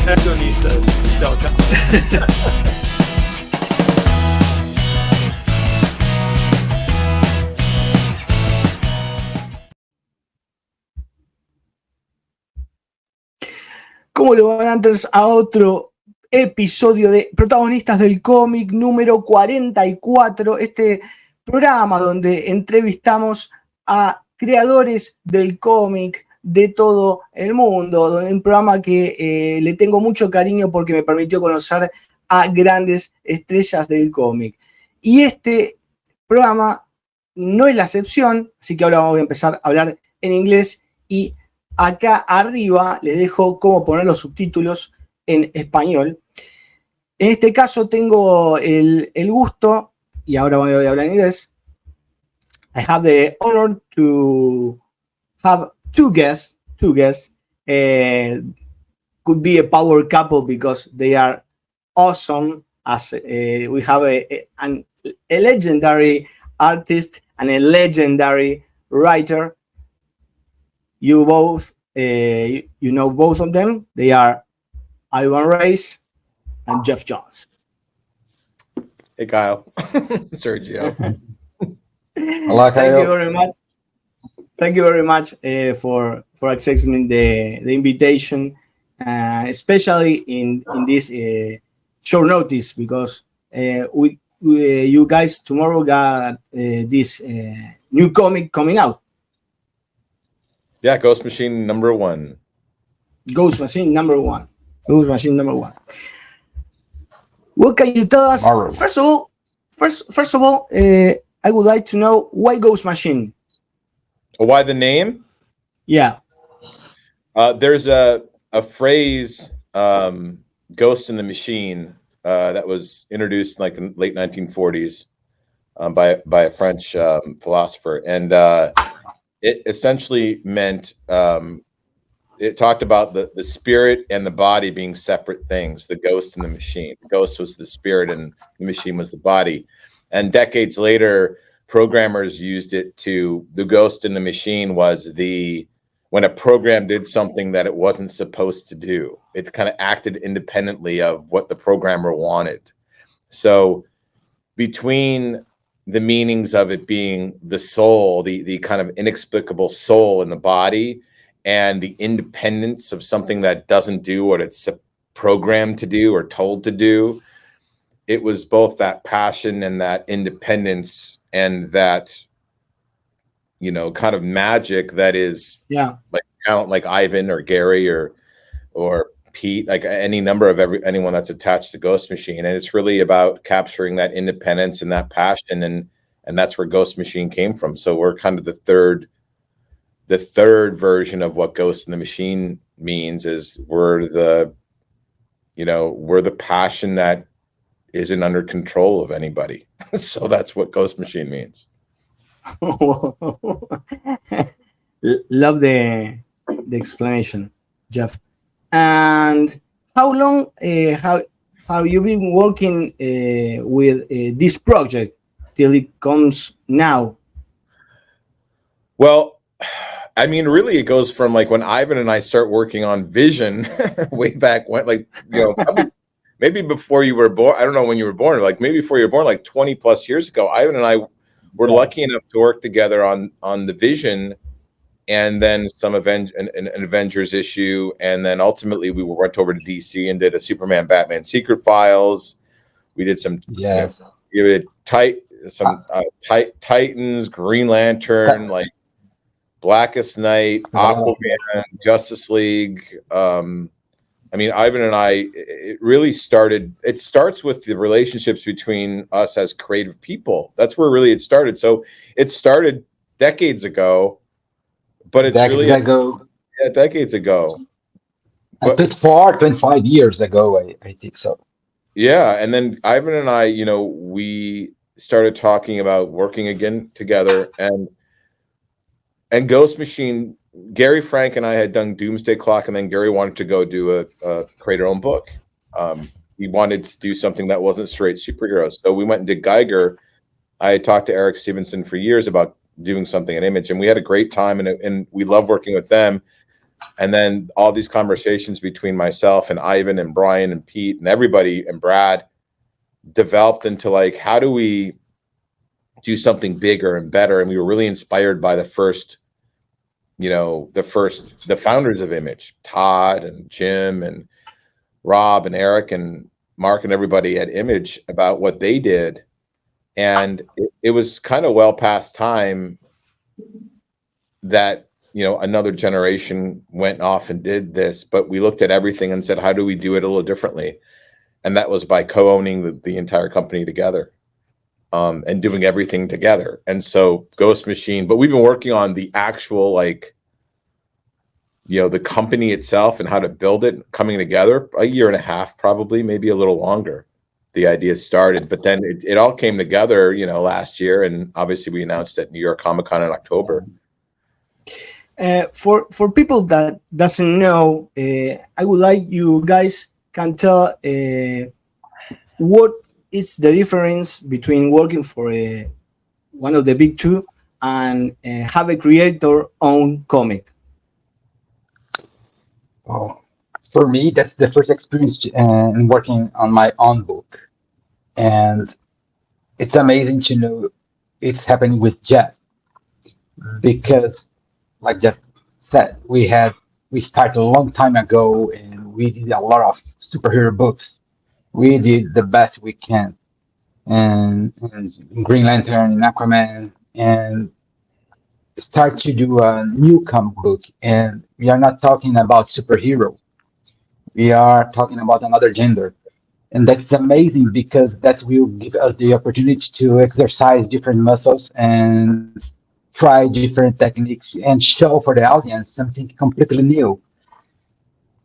Protagonistas del comic. ¿Cómo le van antes a otro episodio de Protagonistas del Cómic número 44? Este programa donde entrevistamos a creadores del cómic de todo el mundo. Un programa que le tengo mucho cariño porque me permitió conocer a grandes estrellas del cómic. Y este programa no es la excepción, así que ahora voy a empezar a hablar en inglés y acá arriba les dejo cómo poner los subtítulos en español. En este caso tengo el gusto, y ahora voy a hablar en inglés. I have the honor to have two guests. Could be a power couple because they are awesome. As we have a legendary artist and a legendary writer. You both, you know both of them. They are Ivan Reis and Geoff Johns. Hey, Kyle. Sergio. Hello, Kyle. Thank you very much. Thank you very much for accepting the invitation, especially in this short notice, because you guys tomorrow got this new comic coming out. Yeah, Ghostmachine number 1. Ghostmachine number 1. Ghostmachine number 1. What can you tell us? Marvel. First of all, I would like to know why Ghostmachine. Why the name? Yeah. There's a phrase, "ghost in the machine," that was introduced in like the late 1940s by a French philosopher, and it essentially meant it talked about the spirit and the body being separate things. The ghost and the machine. The ghost was the spirit, and the machine was the body. And decades later, programmers used it to, the ghost in the machine was when a program did something that it wasn't supposed to do. It kind of acted independently of what the programmer wanted. So between the meanings of it being the soul, the kind of inexplicable soul in the body, and the independence of something that doesn't do what it's programmed to do or told to do, it was both that passion and that independence and that, kind of magic that is, like talent, like Ivan or Gary or Pete, like any number of anyone that's attached to Ghostmachine. And it's really about capturing that independence and that passion, and that's where Ghostmachine came from. So we're kind of the third version of what Ghost in the Machine means. Is we're the passion that isn't under control of anybody. So that's what Ghostmachine means. Love the explanation, Geoff. And how long have you been working with this project till it comes now? Well, I mean, really, it goes from like when Ivan and I start working on Vision way back when, maybe before you were born. I don't know when you were born, like maybe before you were born, like 20 plus years ago. Ivan and I were lucky enough to work together on the Vision, and then some an Avengers issue, and then ultimately we went over to DC and did a Superman Batman Secret Files. We did some Titans, Green Lantern, like Blackest Night, Aquaman, Justice League. I mean, Ivan and I, it starts with the relationships between us as creative people. That's where really it started. So it started decades ago, but it's decades ago. But 25 years ago, I think so. Yeah. And then Ivan and I, we started talking about working again together, and Ghostmachine, Gary Frank and I had done Doomsday Clock, and then Gary wanted to go do create our own book. He wanted to do something that wasn't straight superheroes. So we went and did Geiger. I had talked to Eric Stevenson for years about doing something in Image, and we had a great time, and we love working with them. And then all these conversations between myself and Ivan and Brian and Pete and everybody and Brad developed into like, how do we do something bigger and better? And we were really inspired by the founders of Image, Todd and Jim and Rob and Eric and Mark and everybody at Image about what they did. And it was kind of well past time that, another generation went off and did this, but we looked at everything and said, how do we do it a little differently? And that was by co-owning the entire company together, and doing everything together. And so Ghostmachine, but we've been working on the actual, the company itself and how to build it, coming together a year and a half, probably, maybe a little longer. The idea started, but then it all came together, last year. And obviously we announced at New York Comic Con in October. For people that doesn't know, I would like you guys can tell what is the difference between working for one of the big two and have a creator-owned comic. Oh, for me, that's the first experience in working on my own book, and it's amazing to know it's happening with Geoff, because, like Geoff said, we started a long time ago, and we did a lot of superhero books. We did the best we can, and Green Lantern and Aquaman, and start to do a new comic book. And we are not talking about superhero. We are talking about another gender. And that's amazing, because that will give us the opportunity to exercise different muscles and try different techniques and show for the audience something completely new.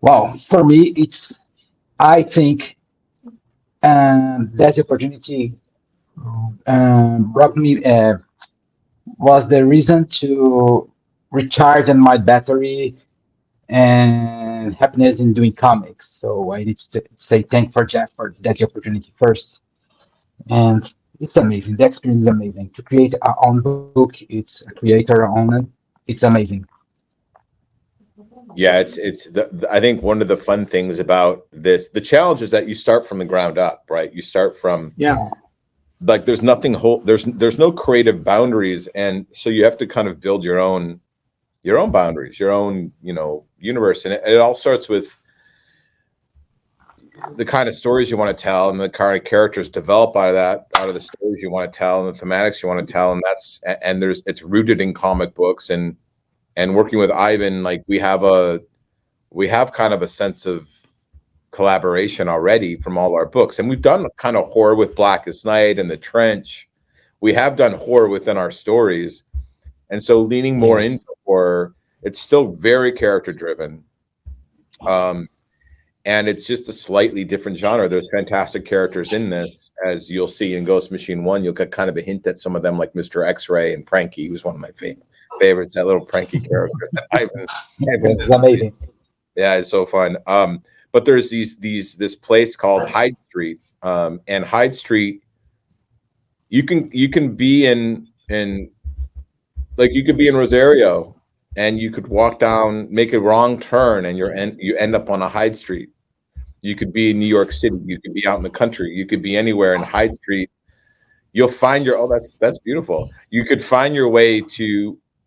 Wow, for me, I think that opportunity brought me, was the reason to recharge on my battery and happiness in doing comics. So I need to say thank for Geoff for that opportunity first. And it's amazing. The experience is amazing. To create our own book, it's a creator own it. It's amazing. Yeah, I think one of the fun things about this, the challenge is that you start from the ground up, right? You start from like there's no creative boundaries, and so you have to kind of build your own boundaries, your own universe, and it all starts with the kind of stories you want to tell and the kind of characters develop out of the stories you want to tell and the thematics you want to tell, and it's rooted in comic books, and working with Ivan, like we have kind of a sense of collaboration already from all our books, and we've done kind of horror with Blackest Night and The Trench. We have done horror within our stories, and so leaning more into horror, it's still very character driven, and it's just a slightly different genre. There's fantastic characters in this, as you'll see in Ghostmachine 1. You'll get kind of a hint at some of them, like Mr. X-Ray and Pranky, who's one of my favorites, that little Pranky character. It's amazing. Yeah, it's so fun. But there's this place called Hyde Street, and Hyde Street, you can be in like you could be in Rosario, and you could walk down, make a wrong turn, and you end up on a Hyde Street. You could be in New York City. You could be out in the country. You could be anywhere in Hyde Street. You'll find that's beautiful. You could find your way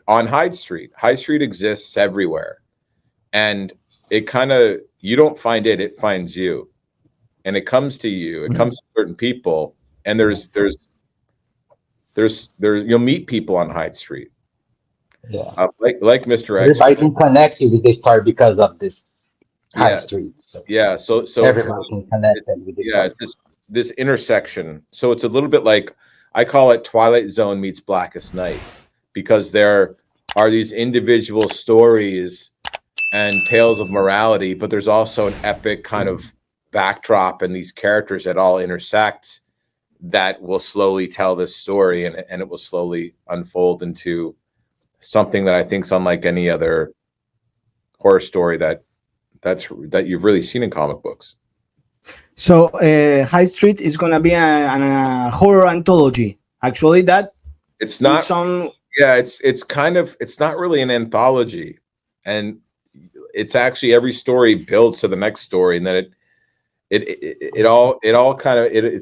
on Hyde Street. Hyde Street exists everywhere, and it kind of, you don't find it finds you, and it comes to you. It comes to certain people, and there's you'll meet people on Hyde Street. Yeah, like Mr. X. Everybody can connect with this story because of this High Street. So yeah, so everybody can connect with this. Yeah, this intersection. So it's a little bit like, I call it Twilight Zone meets Blackest Night, because there are these individual stories and tales of morality, but there's also an epic kind of backdrop and these characters that all intersect that will slowly tell this story, and it will slowly unfold into something that I think is unlike any other horror story that you've really seen in comic books. So High Street is going to be a horror anthology. Actually, that it's not. Yeah, it's not really an anthology, and it's actually every story builds to the next story, and then it's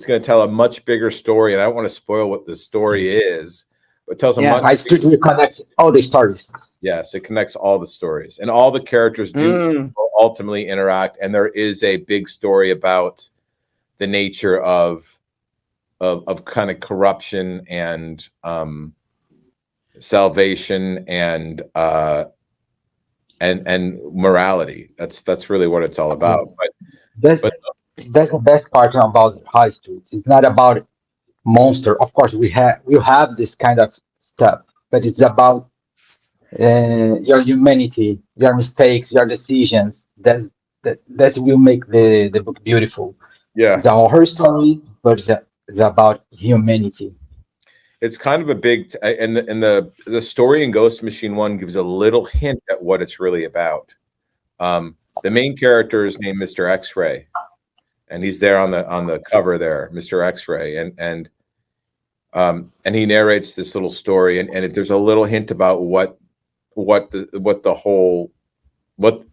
going to tell a much bigger story. And I don't want to spoil what the story is, but it tells a much. Hyde Street will connect all the stories. Yes, it connects all the stories, and all the characters do ultimately interact. And there is a big story about the nature of kind of corruption and salvation and morality. That's really what it's all about. But That's the best part about Hyde Street. It's not about monster. Of course, we have this kind of stuff, but it's about your humanity, your mistakes, your decisions. That will make the book beautiful. yeah, It's a horror story, but it's about humanity. it's kind of a big and the story in Ghostmachine 1 gives a little hint at what it's really about. The main character is named Mr. X-Ray, and he's there on the cover there, Mr. X-Ray, and he narrates this little story, and there's a little hint about what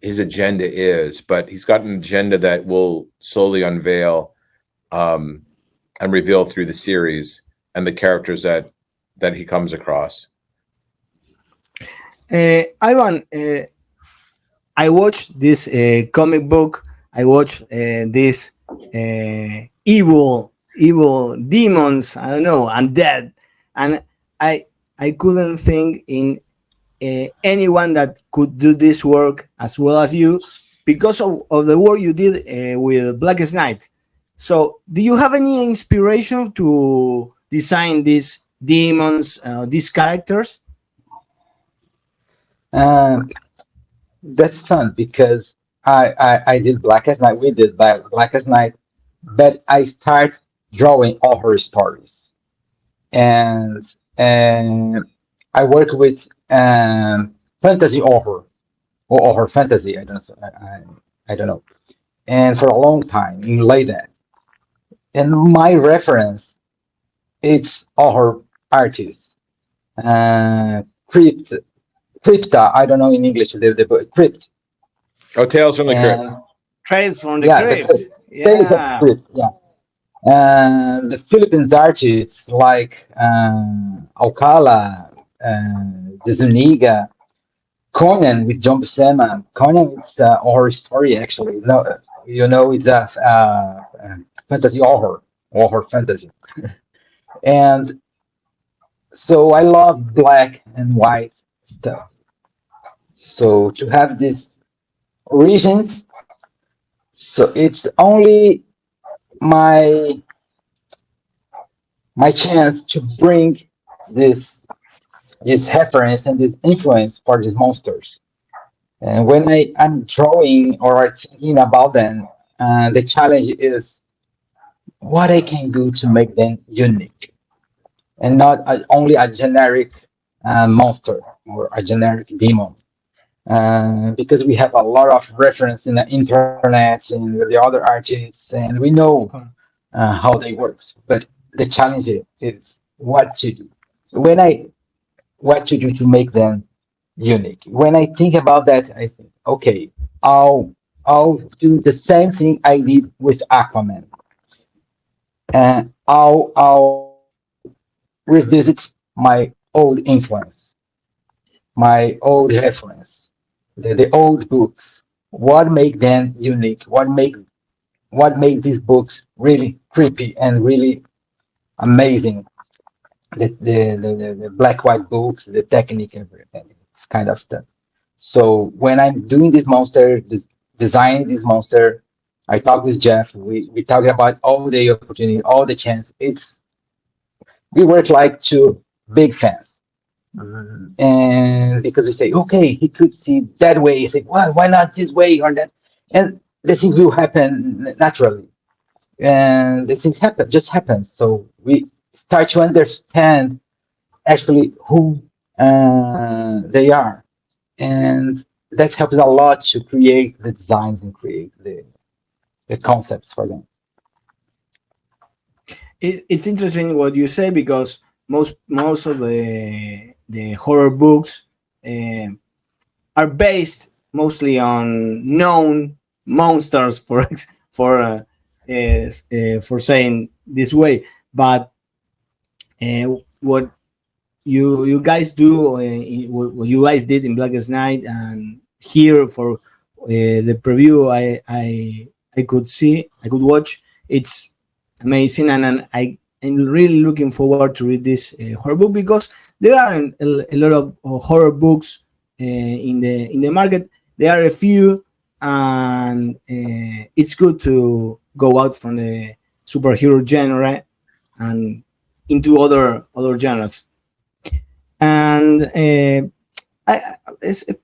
his agenda is, but he's got an agenda that will slowly unveil and reveal through the series and the characters that he comes across. Ivan, I watched this comic book. I watched this evil demons. I don't know, undead, and I couldn't think in anyone that could do this work as well as you, because of the work you did with Blackest Night. So, do you have any inspiration to design these demons, these characters? That's fun because I did Blackest Night. We did Blackest Night, but I start drawing all her stories, and I work with fantasy horror or horror fantasy. I don't know, and for a long time in Leyden. And my reference, it's horror artists, Crypta. I don't know in English the book Crypt. Oh, Tales from the Crypt. Trails from the Yeah, Crypt. Tales of Yeah. Crypt. Yeah. The Philippines artists like Alcala, the Zuniga, Conan with John Buscema. Conan is a horror story actually. No, it's a fantasy horror fantasy. And so I love black and white stuff. So to have these origins, so it's only my chance to bring this reference and this influence for these monsters. And when I'm drawing or thinking about them, the challenge is what I can do to make them unique and not only a generic monster or a generic demon. Because we have a lot of reference in the internet and the other artists, and we know how they work. But the challenge is what to do. What to do to make them unique. When I think about that, I think, okay, I'll do the same thing I did with Aquaman, and I'll revisit my old influence, my old reference, the old books. What make them unique? What make these books really creepy and really amazing? The black white books, the technique, and everything, kind of stuff. So when I'm doing designing this monster, I talk with Geoff. We talk about all the opportunity, all the chance. We work like two big fans, and because we say, okay, he could see that way. You say, why not this way or that? And the things will happen naturally, and the things just happen. So we start to understand actually who they are, and that helps a lot to create the designs and create the concepts for them. It's interesting what you say, because most of the horror books are based mostly on known monsters for saying this way, but what you guys do, what you guys did in Blackest Night, and here for the preview I could watch. It's amazing, and I'm really looking forward to read this horror book, because there are a lot of horror books in the market. There are a few, and it's good to go out from the superhero genre and into other genres. And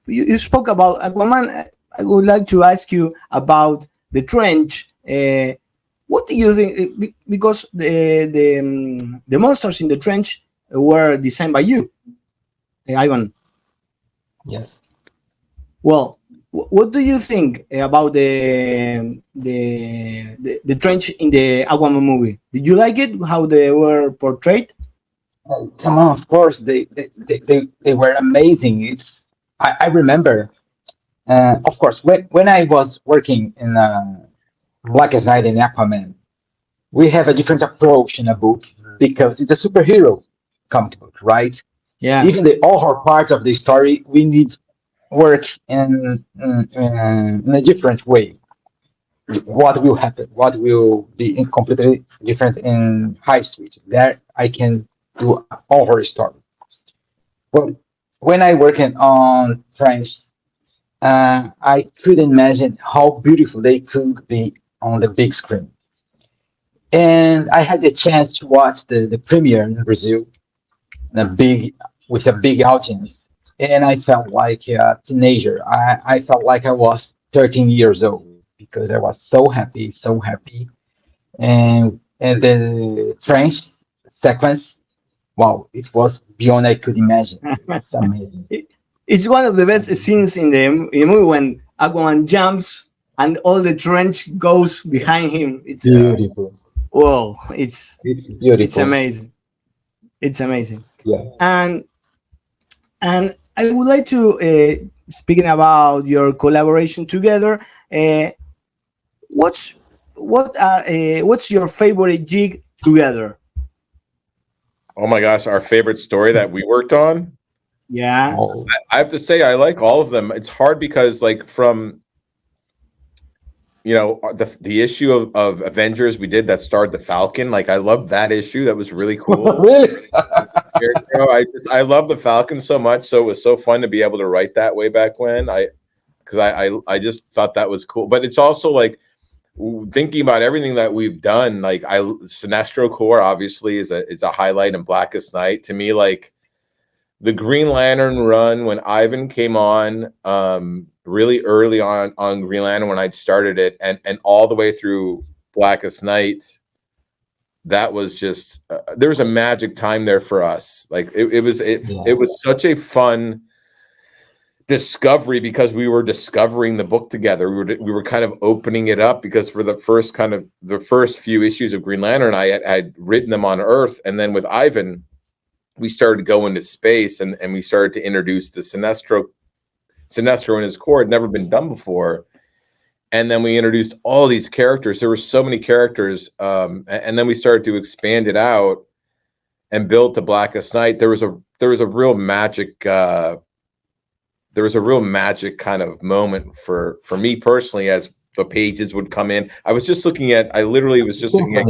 you spoke about Aquaman. I would like to ask you about the trench. What do you think? Because the monsters in the trench were designed by you, Ivan. Yes. Well, what do you think about the trench in the Aquaman movie? Did you like it? How they were portrayed? Oh, come on, of course they were amazing. I remember, of course, when I was working in Blackest Night and Aquaman, we have a different approach in a book because it's a superhero comic book, right? Yeah. Even the horror part of the story, we need work in a different way. What will happen? What will be completely different in High Street? There, I can do a horror story. Well, when I working on French, I couldn't imagine how beautiful they could be on the big screen. And I had the chance to watch the premiere in Brazil, in a big with a big audience, and I felt like a teenager. I felt like I was 13 years old because I was so happy, and the trance sequence, wow, it was beyond I could imagine. It's amazing. It's one of the best scenes in the movie when Aquaman jumps and all the trench goes behind him. It's Beautiful. whoa! It's beautiful. It's amazing. It's amazing. Yeah. And I would like to speaking about your collaboration together. What's your favorite gig together? Oh my gosh, our favorite story that we worked on. Yeah. Oh, I have to say I like all of them. It's hard because like from the issue of Avengers we did that starred the Falcon. Like I love that issue. That was really cool. really? I love the Falcon so much. So it was so fun to be able to write that way back when. Because I just thought that was cool. But it's also like thinking about everything that we've done. Like Sinestro Corps obviously is a highlight in Blackest Night to me. Like the Green Lantern run when Ivan came on. Really early on Green Lantern when I'd started it, and all the way through Blackest Night, that was just there was a magic time there for us. Like it was such a fun discovery because we were discovering the book together. We were kind of opening it up because for the first few issues of Green Lantern, I had written them on Earth, and then with Ivan, we started going to space, and we started to introduce the Sinestro and his Corps. Had never been done before, and then we introduced all these characters. There were so many characters, and then we started to expand it out and build to Blackest Night. There was a real magic. There was a real magic kind of moment for me personally as the pages would come in. I literally was just looking at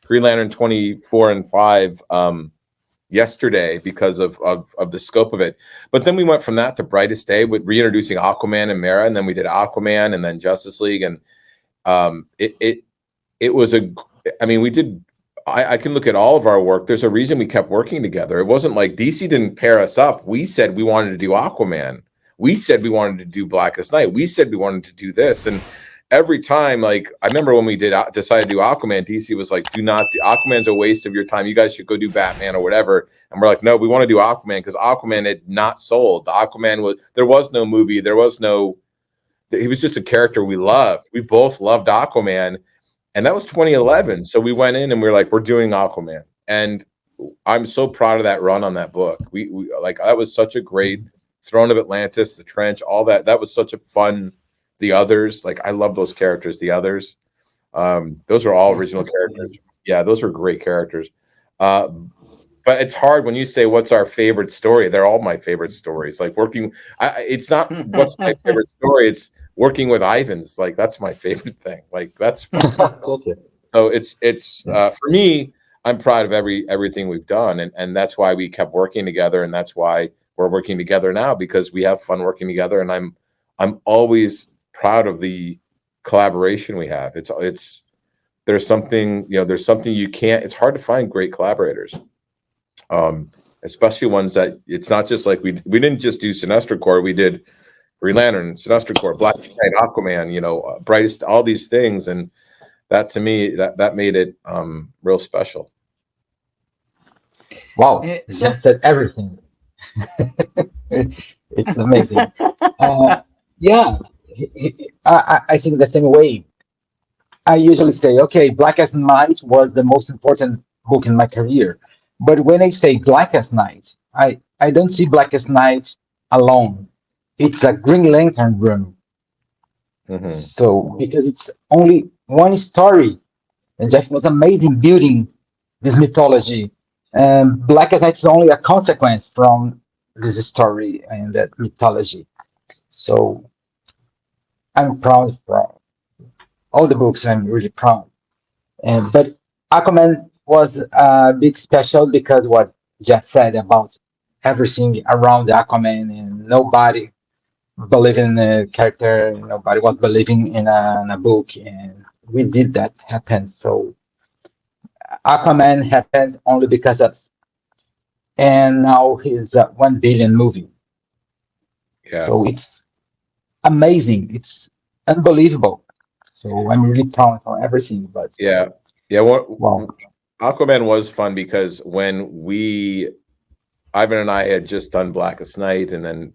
Green Lantern 24 and 5. Yesterday because of the scope of it. But then we went from that to Brightest Day with reintroducing Aquaman and Mera, and then we did Aquaman and then Justice League, and it was we did. I can look at all of our work. There's a reason we kept working together. It wasn't like DC didn't pair us up. We said we wanted to do Aquaman. We said we wanted to do Blackest Night. We said we wanted to do this, and every time, like I remember when we decided to do Aquaman, DC was like, "Do not do Aquaman's a waste of your time. You guys should go do Batman or whatever." And we're like, "No, we want to do Aquaman because Aquaman had not sold. The Aquaman there was no movie. He was just a character we loved. We both loved Aquaman, and that was 2011. So we went in and we were like, we're doing Aquaman, and I'm so proud of that run on that book. We like that was such a great Throne of Atlantis, The Trench, all that. That was such a fun. The Others, like I love those characters. The Others, those are all original characters. Yeah, those are great characters. But it's hard when you say what's our favorite story. They're all my favorite stories. Like working, it's not what's my favorite story. It's working with Ivan's. Like that's my favorite thing. Like that's fun. So it's for me. I'm proud of everything we've done, and that's why we kept working together, and that's why we're working together now, because we have fun working together, and I'm always proud of the collaboration we have. There's something you can't. It's hard to find great collaborators. Especially ones that it's not just like we didn't just do Sinestro Corps, we did Green Lantern, Sinestro Corps, Black Knight, Aquaman, Brightest, all these things, and that to me that made it real special. Wow, just said everything. It's amazing. Yeah, I think the same way. I usually say, okay, Blackest Night was the most important book in my career. But when I say Blackest Night, I don't see Blackest Night alone. It's a Green Lantern room. So because it's only one story, and Geoff was amazing building this mythology. Blackest Night is only a consequence from this story and that mythology. So I'm proud for all the books. I'm really proud. But Aquaman was a bit special because what Geoff said about everything around Aquaman, and nobody believed in the character, nobody was believing in a book, and we did that happen. So Aquaman happened only because of us. And now he's a 1 billion movie. Yeah. So it's amazing. It's unbelievable. So I'm really proud for everything. But wow. Aquaman was fun because when Ivan and I had just done Blackest Night, and then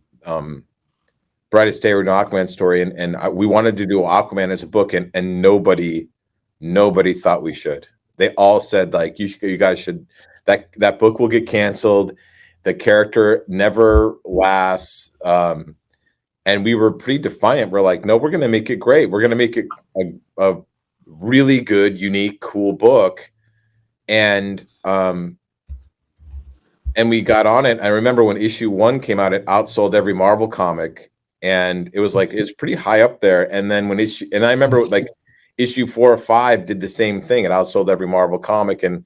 Brightest Day, an Aquaman story, and we wanted to do Aquaman as a book, and nobody thought we should. They all said like you guys should. That book will get canceled. The character never lasts. And we were pretty defiant. We're like, no, we're going to make it great. We're going to make it a really good, unique, cool book. And we got on it. I remember when issue 1 came out, it outsold every Marvel comic, and it was like it's pretty high up there. And then I remember like issue 4 or 5 did the same thing. It outsold every Marvel comic, and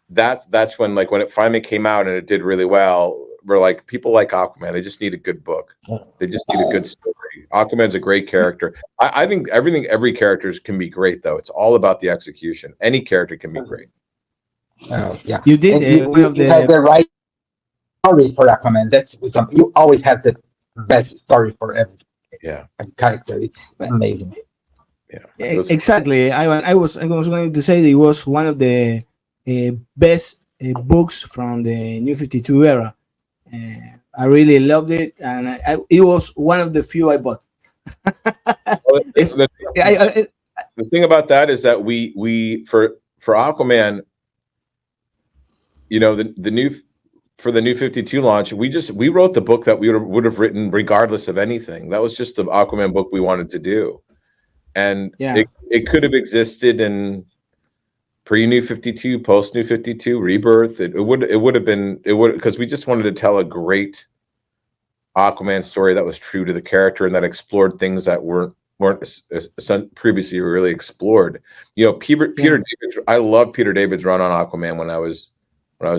that's when like when it finally came out and it did really well. We're like, people like Aquaman. They just need a good book. They just need a good story. Aquaman's a great character. I think every character can be great, though. It's all about the execution. Any character can be great. Yeah, you did. You have the right story for Aquaman. You always have the best story for every character. It's amazing. Yeah, exactly. I was going to say that it was one of the best books from the New 52 era. I really loved it, and it was one of the few I bought. The thing about that is that we for Aquaman, the new 52 launch, we wrote the book that we would have written regardless of anything. That was just the Aquaman book we wanted to do, and it could have existed in pre-New 52, post-New 52, Rebirth. It would have been because we just wanted to tell a great Aquaman story that was true to the character and that explored things that weren't previously really explored. Peter David's. I love Peter David's run on Aquaman when I was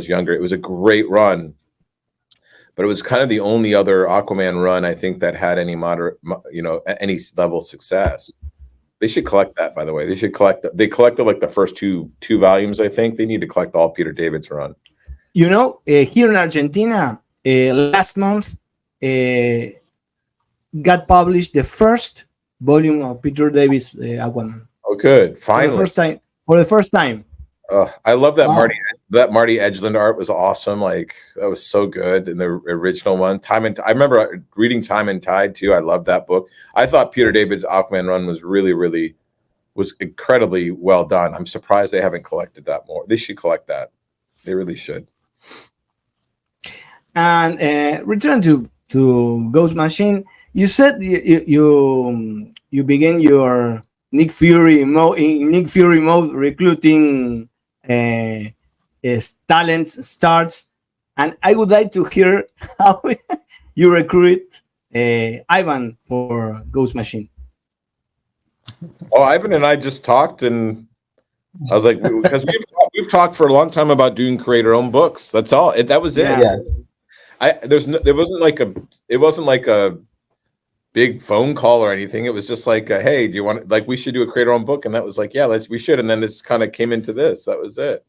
younger. It was a great run, but it was kind of the only other Aquaman run I think that had any moderate, any level of success. They should collect that, by the way. They collected like the first two volumes, I think. They need to collect all Peter David's run. Here in Argentina, last month, got published the first volume of Peter David's Aquaman. Oh, good. Finally. For the first time. I love that Marty Edgeland art was awesome. Like that was so good in the original one. I remember reading Time and Tide too. I love that book. I thought Peter David's Aquaman run was was incredibly well done. I'm surprised they haven't collected that more. They should collect that. They really should. And return to Ghostmachine. You said you begin your Nick Fury mode recruiting talents starts, and I would like to hear how you recruit Ivan for Ghostmachine. Oh, Ivan and I just talked, and I was like, because we've talked for a long time about doing create our own books. That's all. That was it. Yeah. It wasn't like a big phone call or anything. It was just like, hey, do you want, like, we should do a create our own book? And that was like, yeah, we should. And then this kind of came into this. That was it.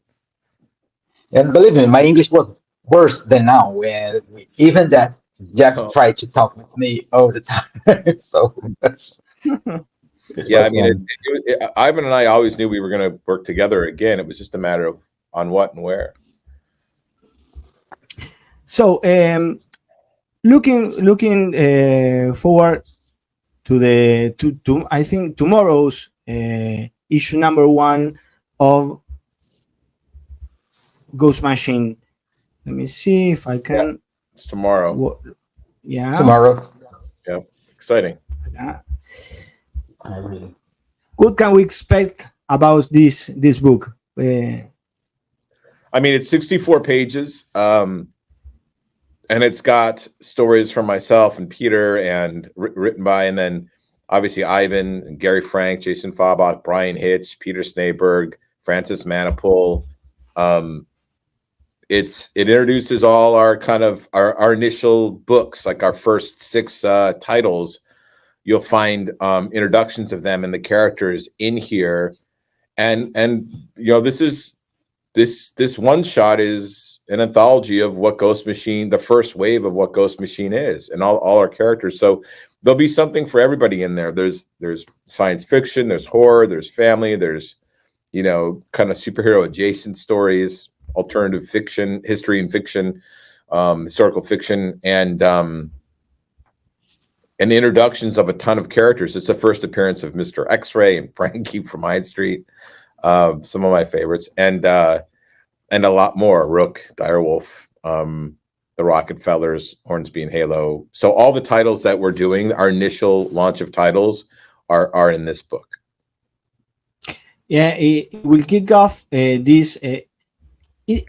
And believe me, my English was worse than now. And even that, Geoff tried to talk with me all the time. So yeah, I mean, Ivan and I always knew we were going to work together again. It was just a matter of on what and where. So, looking forward to I think tomorrow's issue number 1 of Ghostmachine. Let me see if I can. Yeah, it's tomorrow. Yeah, tomorrow. Yeah, exciting. What can we expect about this book? I mean, it's 64 pages. And it's got stories from myself and Peter and written by, and then obviously Ivan and Gary Frank, Jason Fabach, Brian Hitch, Peter Snaberg, Francis Manipul. It introduces all our kind of our initial books, like our first 6 titles. You'll find introductions of them and the characters in here. And you know, this one shot is an anthology of what Ghostmachine, the first wave of what Ghostmachine is, and all our characters. So there'll be something for everybody in there. There's science fiction, there's horror, there's family, there's, you know, kind of superhero adjacent stories, alternative fiction, history and fiction, historical fiction, and introductions of a ton of characters. It's the first appearance of Mr. X-Ray and Frankie from Hyde Street, some of my favorites, and a lot more. Rook, Direwolf, the Rockefellers, Hornsby and Halo. So all the titles that we're doing, our initial launch of titles, are in this book. Yeah, it will kick off this. It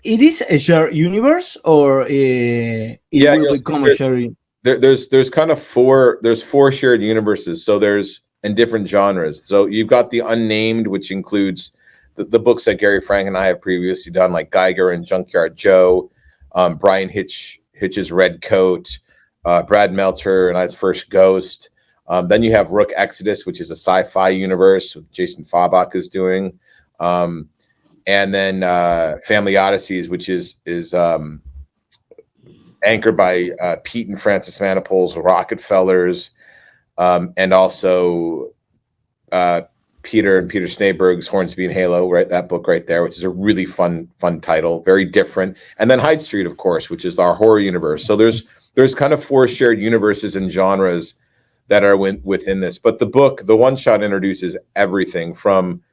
is a shared universe, or it will become a shared. There's kind of 4 shared universes. So there's in different genres. So you've got the Unnamed, which includes the books that Gary Frank and I have previously done, like Geiger and Junkyard Joe, Brian Hitch's Red Coat, Brad Meltzer and I's First Ghost. Then you have Rook Exodus, which is a sci-fi universe Jason Fabach is doing. And then Family Odysseys, which is anchored by Pete and Francis Manipul's Rockefellers, and also Peter and Peter Snaberg's Hornsby and Halo, right? That book right there, which is a really fun title, very different. And then Hyde Street, of course, which is our horror universe. So there's kind of 4 shared universes and genres that are within this. But the book, the one shot, introduces everything from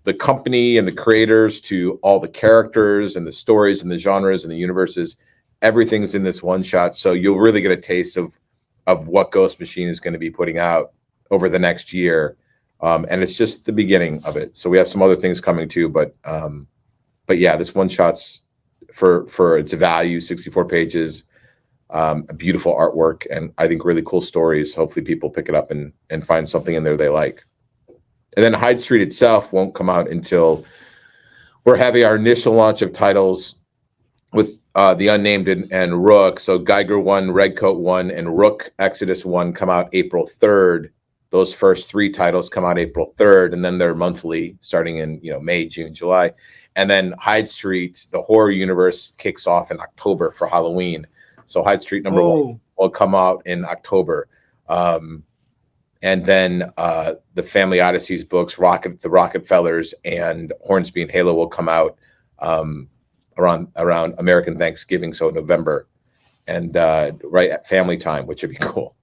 the company and the creators to all the characters and the stories and the genres and the universes. Everything's in this one shot. So you'll really get a taste of what Ghostmachine is going to be putting out over the next year. And it's just the beginning of it. So we have some other things coming too, but yeah, this one shot's for its value, 64 pages, a beautiful artwork, and I think really cool stories. Hopefully people pick it up and find something in there they like. And then Hyde Street itself won't come out until we're having our initial launch of titles with the Unnamed and Rook. So Geiger 1, Redcoat 1, and Rook Exodus 1 come out April 3rd. Those first 3 titles come out April 3rd, and then they're monthly starting in May, June, July. And then Hyde Street, the horror universe, kicks off in October for Halloween. So Hyde Street number 1 will come out in October. And then the Family Odysseys books, the Rockefellers and Hornsby and Halo will come out around American Thanksgiving, so November, and right at family time, which would be cool.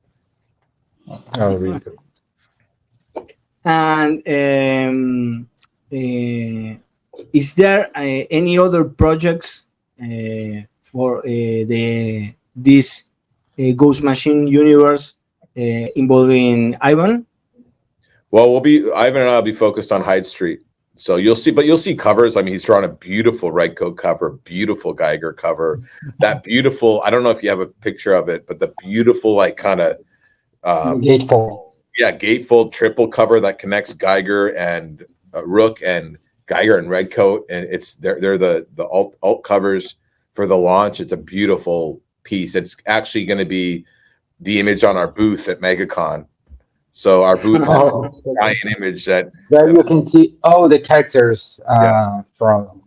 Oh, really good. And is there any other projects for the this Ghost Machine universe involving Ivan? Well, Ivan and I will be focused on Hyde Street. So you'll see covers. I mean, he's drawn a beautiful Red Coat cover, beautiful Geiger cover, that beautiful, I don't know if you have a picture of it, but the beautiful, like, kind of gatefold. Yeah, gatefold triple cover that connects Geiger and Rook and Geiger and Red Coat, and they're the alt covers for the launch. It's a beautiful piece. It's actually going to be the image on our booth at MegaCon. So our booth has a giant image that there you can see all the characters from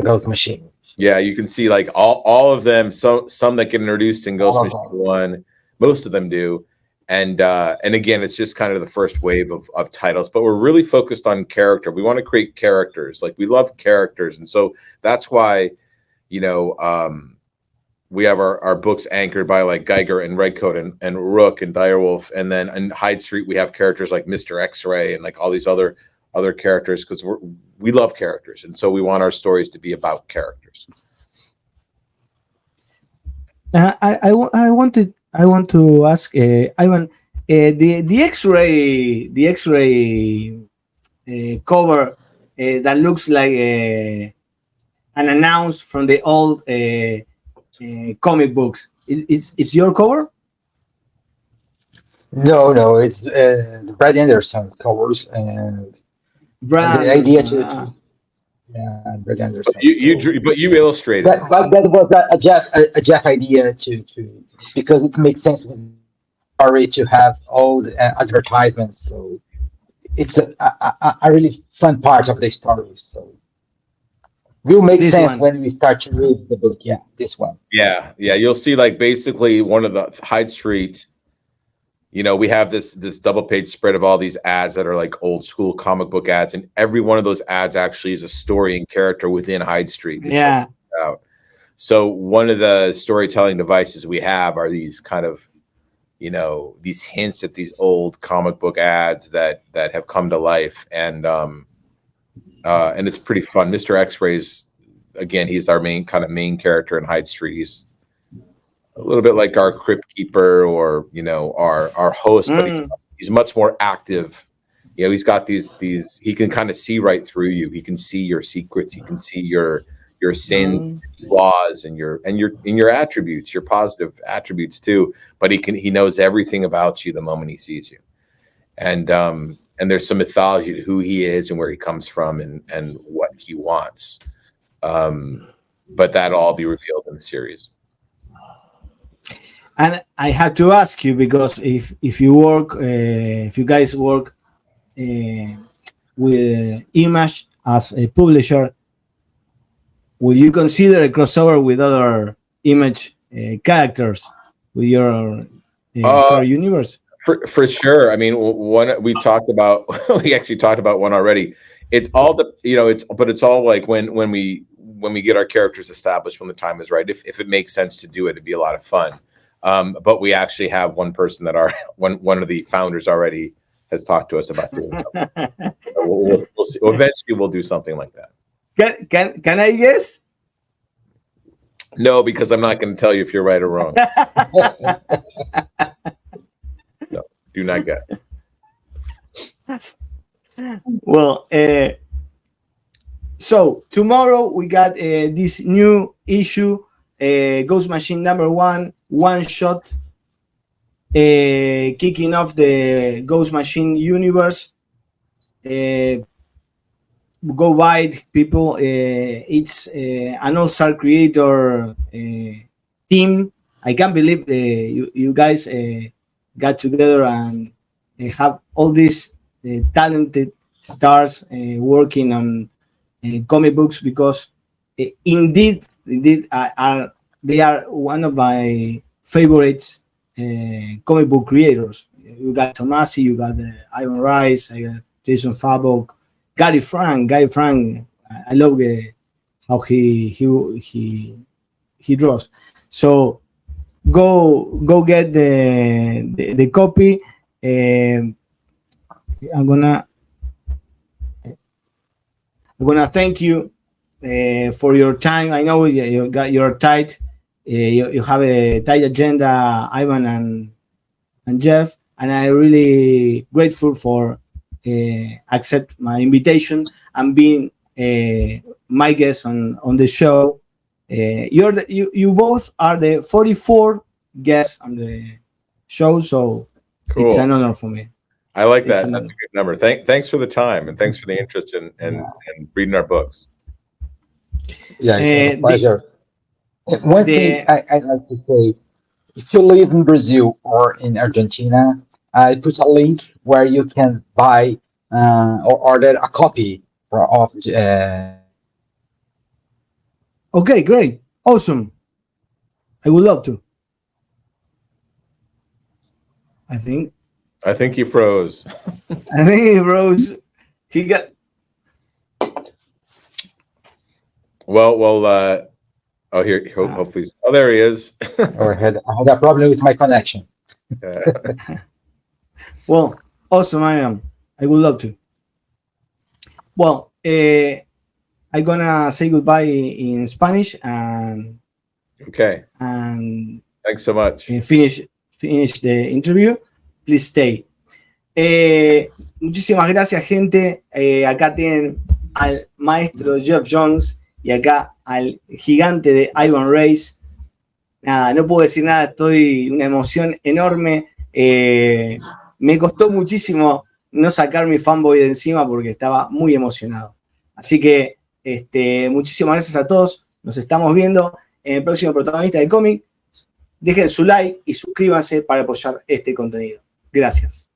Ghost Machine. Yeah, you can see like all of them. Some that get introduced in Ghost Machine 1, most of them do. And again, it's just kind of the first wave of titles, but we're really focused on character. We want to create characters. Like, we love characters. And so that's why, we have our books anchored by like Geiger and Redcoat and Rook and Direwolf. And then in Hyde Street, we have characters like Mr. X-Ray and like all these other characters, because we love characters. And so we want our stories to be about characters. I want to ask Ivan, the X-ray cover that looks like an announce from the old comic books. Is your cover? No, it's Brad Anderson covers, and Brad the idea Anderson, Brad Anderson. You drew, but you illustrated. But that was a Jeff idea to because it makes sense with story to have all the advertisements. So it's a really fun part of the story. So will make This sense one. when we start to read the book. Yeah, this one. Yeah. You'll see, like, basically one of the Hyde Street. We have this double page spread of all these ads that are like old school comic book ads, and every one of those ads actually is a story and character within Hyde Street. Yeah. So one of the storytelling devices we have are these kind of, these hints at these old comic book ads that have come to life, and it's pretty fun. Mr. X-Ray's, again, he's our main character in Hyde Street. He's a little bit like our crypt keeper or our host, but he's much more active. He's got these he can kind of see right through you. He can see your secrets. He can see your sins, flaws, and your attributes, your positive attributes too. But he knows everything about you the moment he sees you. And there's some mythology to who he is and where he comes from and what he wants. But that'll all be revealed in the series. And I had to ask you, because if you guys work with Image as a publisher, will you consider a crossover with other Image characters with your story universe? For sure. I mean, one we talked about. We actually talked about one already. It's all it's all like when we get our characters established, when the time is right. If it makes sense to do it, it'd be a lot of fun. But we actually have one person that one of the founders already has talked to us about doing something. So we'll see. Eventually, we'll do something like that. Can I guess? No, because I'm not going to tell you if you're right or wrong. No, do not guess. Well, so tomorrow we got this new issue, Ghost Machine #1, one shot, kicking off the Ghost Machine universe. Go buy it, people. It's an all-star creator team. I can't believe you guys got together and have all these talented stars working on comic books, because indeed they are one of my favorites comic book creators. You got Tomasi, you got Ivan Reis, I got Jason Fabok, Guy Frank. I love how he draws. So go get the copy. I'm gonna thank you for your time. I know you're tight. You have a tight agenda, Ivan and Geoff, and I'm really grateful for accept my invitation and being my guest on the show. You both are the 44 guests on the show, so Cool. It's an honor for me. I like that. That's a good number. Thanks for the time, and thanks for the interest in reading our books. Yeah, it's a pleasure. One thing I'd like to say, if you live in Brazil or in Argentina, I put a link where you can buy or order a copy of. Okay, great, awesome. I would love to. I think he froze. I think he froze. He got. Well. Oh, here. Hopefully. Oh, there he is. Or I had a problem with my connection. Well, awesome, I would love to. Well, I'm gonna say goodbye in Spanish and. Okay. And. Thanks so much. Finish the interview. Please stay. Muchísimas gracias, gente. Acá tienen al maestro Geoff Johns y acá al gigante de Ivan Reis. Nada, no puedo decir nada, estoy una emoción enorme. Me costó muchísimo no sacar mi fanboy de encima porque estaba muy emocionado. Así que muchísimas gracias a todos. Nos estamos viendo en el próximo Protagonista del Cómic. Dejen su like y suscríbanse para apoyar este contenido. Gracias.